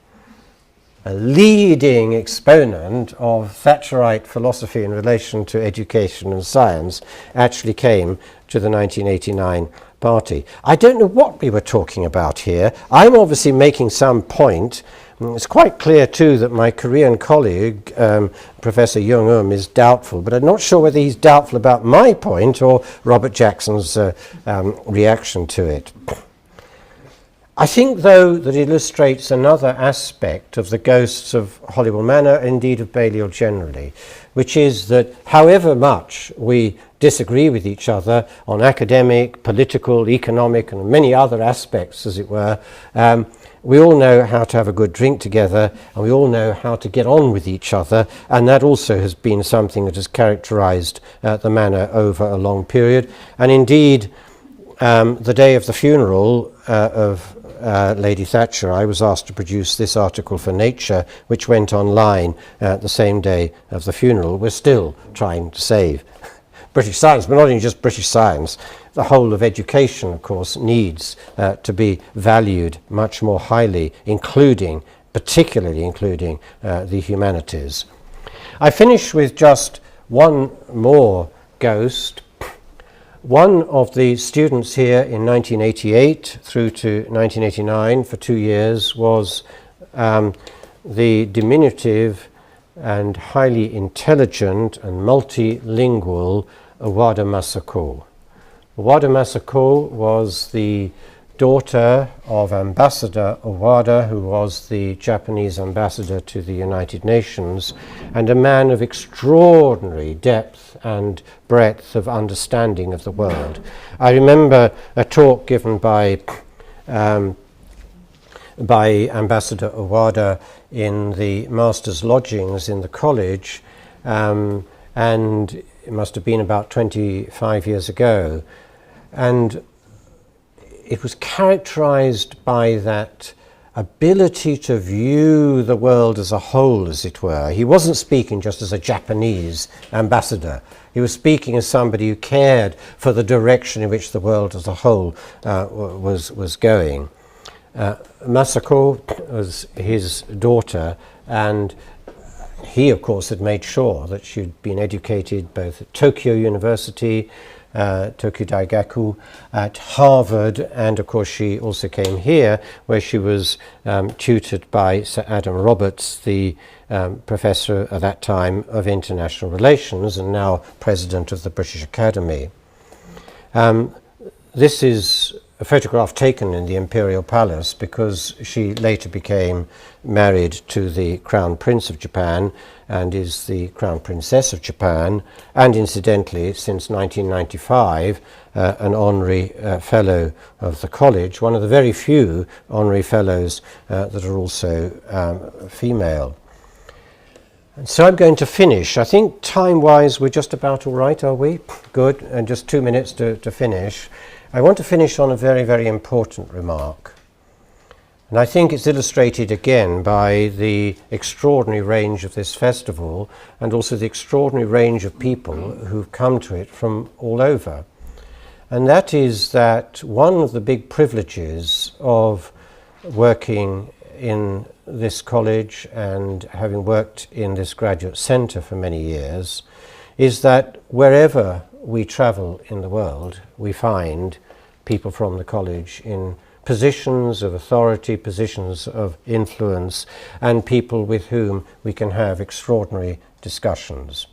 A leading exponent of Thatcherite philosophy in relation to education and science actually came to the 1989 party. I don't know what we were talking about here. I'm obviously making some point. It's quite clear too that my Korean colleague, Professor Jung is doubtful, but I'm not sure whether he's doubtful about my point or Robert Jackson's reaction to it. I think, though, that illustrates another aspect of the Ghosts of Holywell Manor, indeed of Balliol generally, which is that however much we disagree with each other on academic, political, economic, and many other aspects, as it were, we all know how to have a good drink together, and we all know how to get on with each other, and that also has been something that has characterised the manor over a long period. And indeed, the day of the funeral of Lady Thatcher, I was asked to produce this article for Nature, which went online the same day of the funeral. We're still trying to save British science, but not only just British science. The whole of education, of course, needs to be valued much more highly, particularly including the humanities. I finish with just one more ghost. One of the students here in 1988 through to 1989 for 2 years was the diminutive and highly intelligent and multilingual Owada Masako. Owada Masako was the daughter of Ambassador Owada, who was the Japanese ambassador to the United Nations, and a man of extraordinary depth and breadth of understanding of the world. I remember a talk given by Ambassador Owada in the master's lodgings in the college, and it must have been about 25 years ago. And it was characterized by that ability to view the world as a whole, as it were. He wasn't speaking just as a Japanese ambassador. He was speaking as somebody who cared for the direction in which the world as a whole was going. Masako was his daughter, and he, of course, had made sure that she'd been educated both at Tokyo University, Tokyo Daigaku, at Harvard, and of course she also came here where she was tutored by Sir Adam Roberts, the professor at that time of international relations and now president of the British Academy. This is a photograph taken in the Imperial Palace because she later became married to the Crown Prince of Japan and is the Crown Princess of Japan, and incidentally, since 1995, an honorary fellow of the college, one of the very few honorary fellows that are also female. And so I'm going to finish. I think time-wise we're just about all right, are we? Good, and just 2 minutes to finish. I want to finish on a very, very important remark. And I think it's illustrated again by the extraordinary range of this festival and also the extraordinary range of people who've come to it from all over. And that is that one of the big privileges of working in this college and having worked in this graduate centre for many years is that wherever we travel in the world, we find people from the college in positions of authority, positions of influence, and people with whom we can have extraordinary discussions.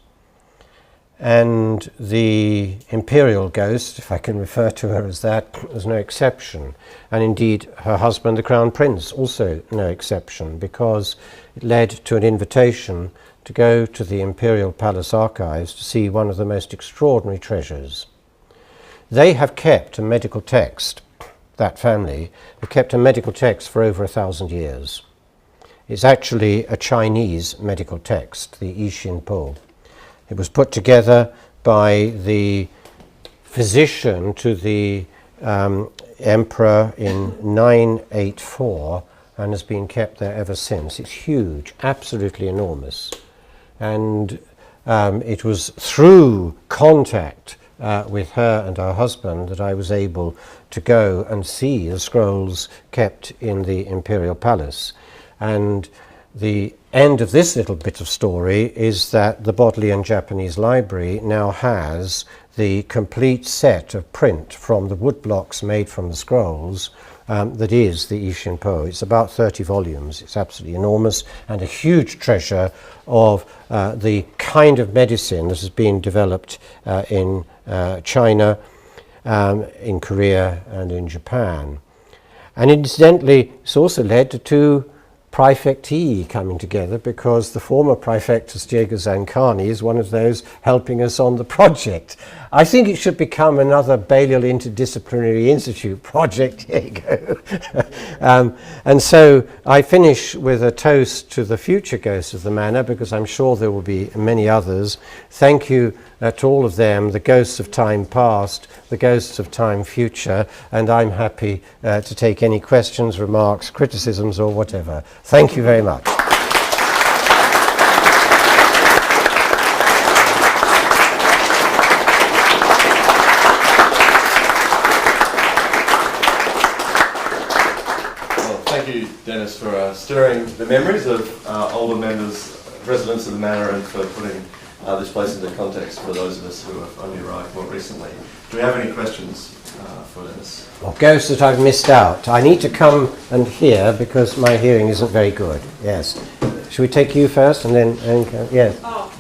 And the imperial ghost, if I can refer to her as that, was no exception. And indeed, her husband, the Crown Prince, also no exception, because it led to an invitation to go to the Imperial Palace archives to see one of the most extraordinary treasures. They have kept a medical text, that family, have kept a medical text for over 1,000 years. It's actually a Chinese medical text, the I Xin Po. It was put together by the physician to the emperor in 984 and has been kept there ever since. It's huge, absolutely enormous. And it was through contact with her and her husband that I was able to go and see the scrolls kept in the Imperial Palace. And the end of this little bit of story is that the Bodleian Japanese Library now has the complete set of print from the woodblocks made from the scrolls that is the I Xin Po. It's about 30 volumes. It's absolutely enormous and a huge treasure of the kind of medicine that has been developed in China, in Korea and in Japan. And incidentally, it's also led to two Praefecti coming together, because the former Praefectus Diego Zancani is one of those helping us on the project. I think it should become another Balliol Interdisciplinary Institute project. Here you go. And so I finish with a toast to the future ghosts of the manor, because I'm sure there will be many others. Thank you to all of them, the ghosts of time past, the ghosts of time future, and I'm happy to take any questions, remarks, criticisms, or whatever. Thank you very much. Thank you, Denis, for stirring the memories of older members, residents of the manor, and for putting this place into context for those of us who have only arrived more recently. Do we have any questions for Denis? Or ghosts that I've missed out. I need to come and hear because my hearing isn't very good. Yes. Should we take you first and then yes? Oh,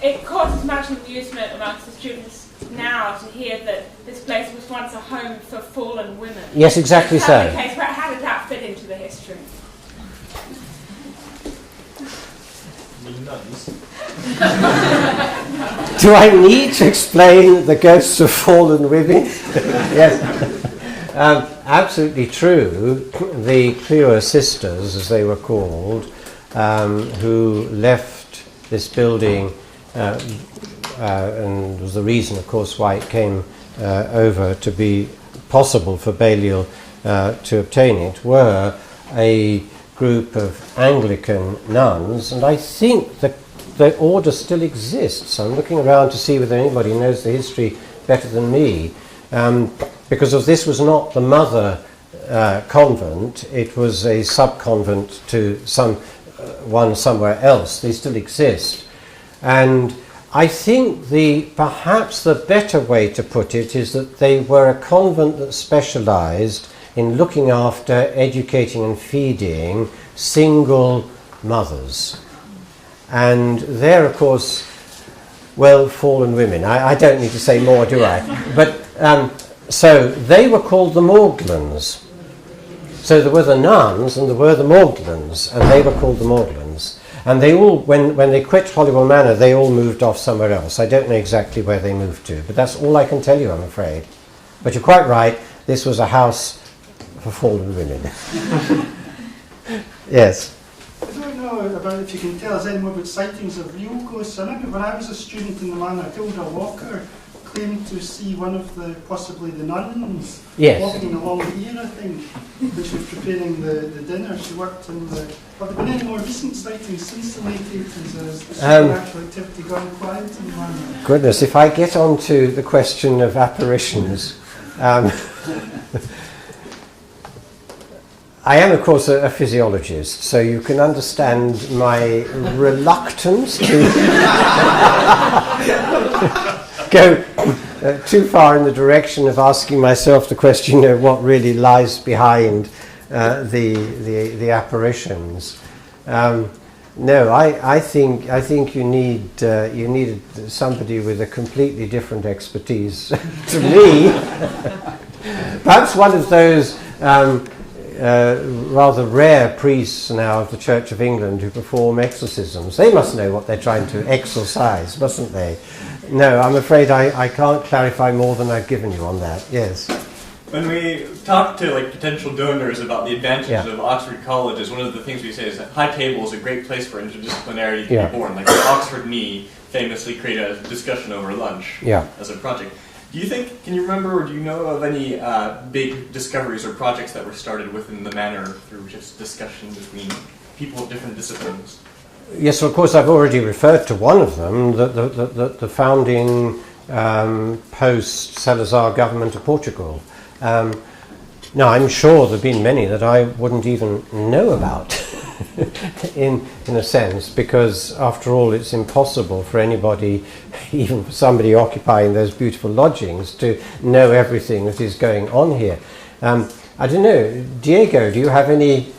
it causes much amusement amongst the students now to hear that this place was once a home for fallen women. Yes, exactly so. How did that fit into the history? Do I need to explain the ghosts of fallen women? Yes. Absolutely true. The Cleo sisters, as they were called, who left this building, and was the reason, of course, why it came over to be possible for Balliol to obtain it, were a group of Anglican nuns, and I think the order still exists. I'm looking around to see whether anybody knows the history better than me, because of this was not the mother convent, it was a sub-convent to one somewhere else. They still exist. And I think perhaps the better way to put it is that they were a convent that specialised in looking after, educating and feeding single mothers. And they're, of course, well, fallen women. I don't need to say more, do I? But So they were called the Magdalens. So there were the nuns and there were the Magdalens, and they were called the Magdalens. And they all, when they quit Holywell Manor, they all moved off somewhere else. I don't know exactly where they moved to, but that's all I can tell you, I'm afraid. But you're quite right, this was a house for fallen women. Yes? I don't know about if you can tell us any more about sightings of real ghosts. I remember when I was a student in the manor, Hilda Walker claimed to see one of the, possibly the nuns, walking along here, I think, when she was preparing the dinner. She worked in the... Have there been any more recent sightings since the late 80s? Has the supernatural activity gone quiet in the manor? Goodness, if I get on to the question of apparitions... I am, of course, a physiologist, so you can understand my reluctance to go too far in the direction of asking myself the question of what really lies behind the apparitions. No, I think you need somebody with a completely different expertise to me. Perhaps one of those rather rare priests now of the Church of England who perform exorcisms. They must know what they're trying to exorcise, mustn't they? No, I'm afraid I can't clarify more than I've given you on that. Yes. When we talk to potential donors about the advantages of Oxford colleges, one of the things we say is that High Table is a great place for interdisciplinarity to be born. Like the Oxford Me famously created a discussion over lunch as a project. Do you think, can you remember or do you know of any big discoveries or projects that were started within the manor through just discussion between people of different disciplines? Yes, well, of course, I've already referred to one of them, the founding post-Salazar government of Portugal. Now, I'm sure there have been many that I wouldn't even know about, in a sense, because, after all, it's impossible for anybody, even for somebody occupying those beautiful lodgings, to know everything that is going on here. I don't know, Diego, do you have any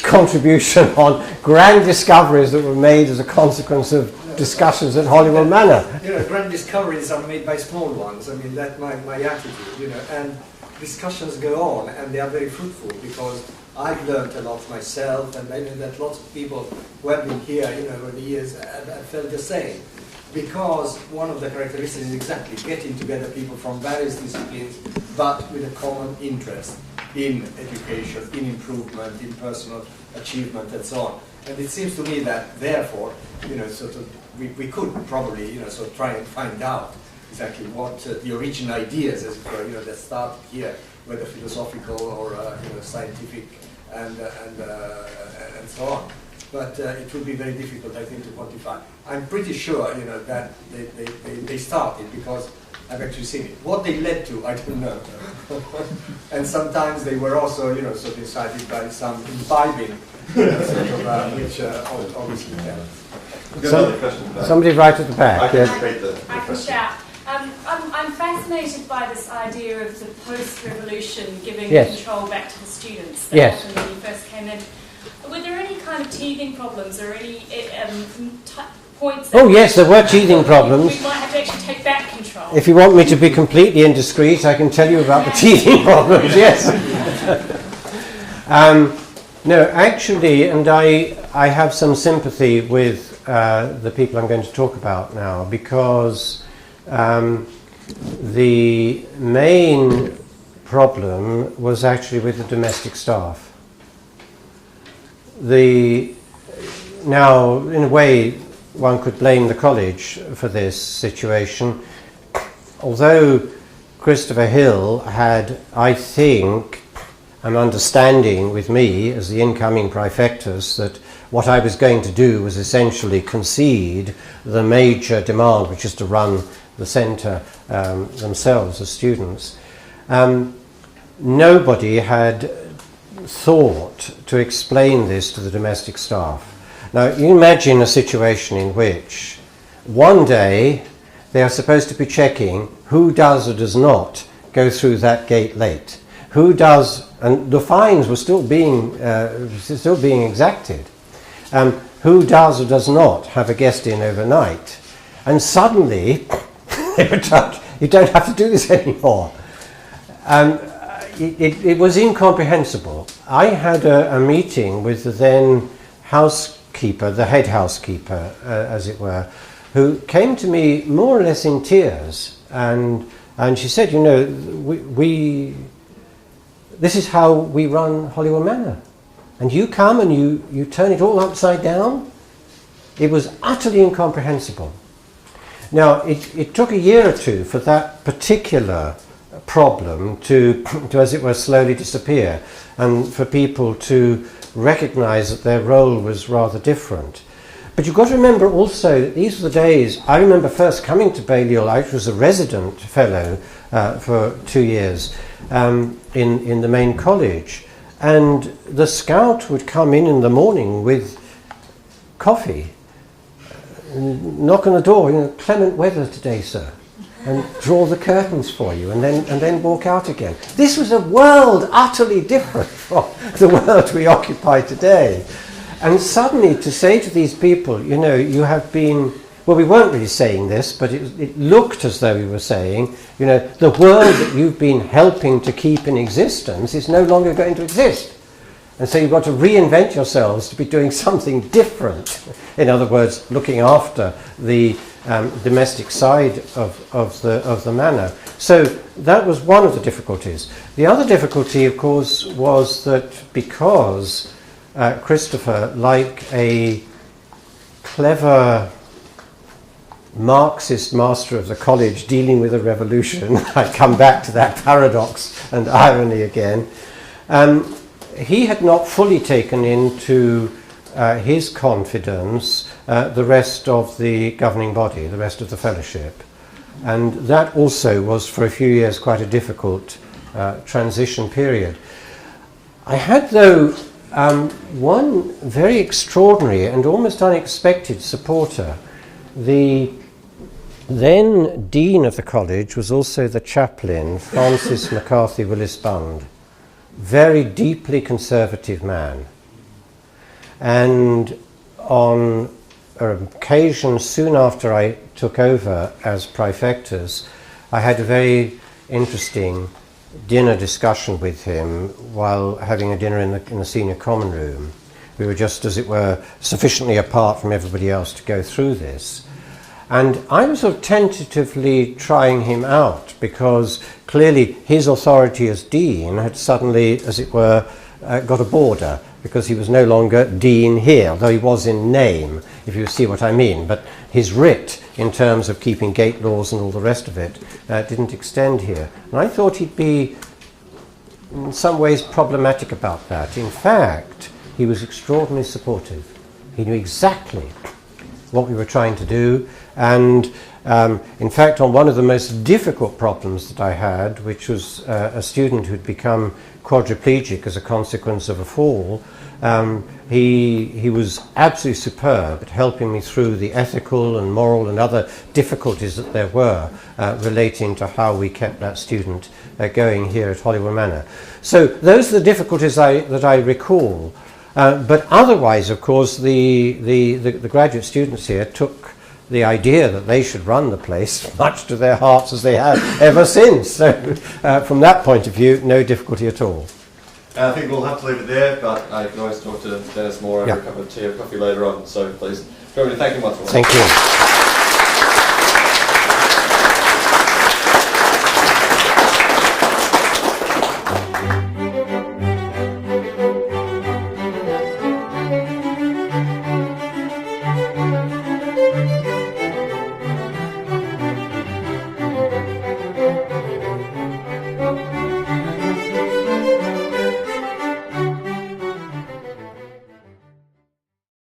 contribution on grand discoveries that were made as a consequence of discussions at Holywell Manor? Grand discoveries are made by small ones. I mean, that's my attitude, and discussions go on, and they are very fruitful, because I've learned a lot myself, and I know that lots of people who have been here, over the years have felt the same. Because one of the characteristics is exactly getting together people from various disciplines, but with a common interest in education, in improvement, in personal achievement, and so on. And it seems to me that, therefore, we could probably, try and find out exactly what the original ideas, as it were, that started here, whether philosophical or scientific, and so on. But it would be very difficult, I think, to quantify. I'm pretty sure, that they started, because I've actually seen it. What they led to, I don't know. And sometimes they were also, sort of incited by some imbibing, which obviously helps. Somebody right at the back. I can shout. I'm fascinated by this idea of the post-revolution giving control back to the students that happened when you first came in. Were there any kind of teething problems or any points? Oh yes, there were teething problems. We might have to actually take back control. If you want me to be completely indiscreet, I can tell you about the teething problems, yes. No, actually, and I have some sympathy with the people I'm going to talk about now, because the main problem was actually with the domestic staff. Now, in a way, one could blame the college for this situation, although Christopher Hill had, I think, an understanding with me as the incoming Praefectus that what I was going to do was essentially concede the major demand, which is to run the centre themselves as students. Nobody had thought to explain this to the domestic staff. Now, you imagine a situation in which one day they are supposed to be checking who does or does not go through that gate late. Who does, and the fines were still being exacted. Who does or does not have a guest in overnight? And suddenly they were told, you don't have to do this anymore. It was incomprehensible. I had a meeting with the then housekeeper, the head housekeeper, as it were, who came to me more or less in tears, and she said, you know, this is how we run Holywell Manor, and you come and you turn it all upside down. It was utterly incomprehensible. Now, it took a year or two for that particular problem to, as it were, slowly disappear, and for people to recognise that their role was rather different. But you've got to remember also that these were the days. I remember first coming to Balliol. I was a resident fellow for 2 years in the main college, and the scout would come in the morning with coffee, knock on the door, you know, "Clement weather today, sir," and draw the curtains for you, and then walk out again. This was a world utterly different from the world we occupy today. And suddenly to say to these people, you know, you have been, well, we weren't really saying this, but it looked as though we were saying, you know, the world that you've been helping to keep in existence is no longer going to exist. And so you've got to reinvent yourselves to be doing something different. In other words, looking after the domestic side of the manor. So that was one of the difficulties. The other difficulty, of course, was that because Christopher, like a clever Marxist master of the college dealing with a revolution, I come back to that paradox and irony again, he had not fully taken into his confidence the rest of the governing body, the rest of the fellowship. And that also was for a few years quite a difficult transition period. I had, though, one very extraordinary and almost unexpected supporter. The then Dean of the college was also the chaplain, Francis McCarthy Willis Bund. Very deeply conservative man. And on an occasion soon after I took over as Praefectus, I had a very interesting dinner discussion with him while having a dinner in the senior common room. We were just, as it were, sufficiently apart from everybody else to go through this. And I was sort of tentatively trying him out because clearly his authority as dean had suddenly, as it were, got a border, because he was no longer dean here, though he was in name, if you see what I mean. But his writ, in terms of keeping gate laws and all the rest of it, didn't extend here. And I thought he'd be, in some ways, problematic about that. In fact, he was extraordinarily supportive. He knew exactly what we were trying to do. And in fact, on one of the most difficult problems that I had, which was a student who'd become quadriplegic as a consequence of a fall, he was absolutely superb at helping me through the ethical and moral and other difficulties that there were relating to how we kept that student going here at Holywell Manor. So those are the difficulties that I recall. But otherwise, of course, the graduate students here took the idea that they should run the place much to their hearts, as they have ever since. So from that point of view, no difficulty at all. I think we'll have to leave it there, but I can always talk to Denis more over a cup of tea or coffee later on. So please, join me in thanking him once more. Thank you.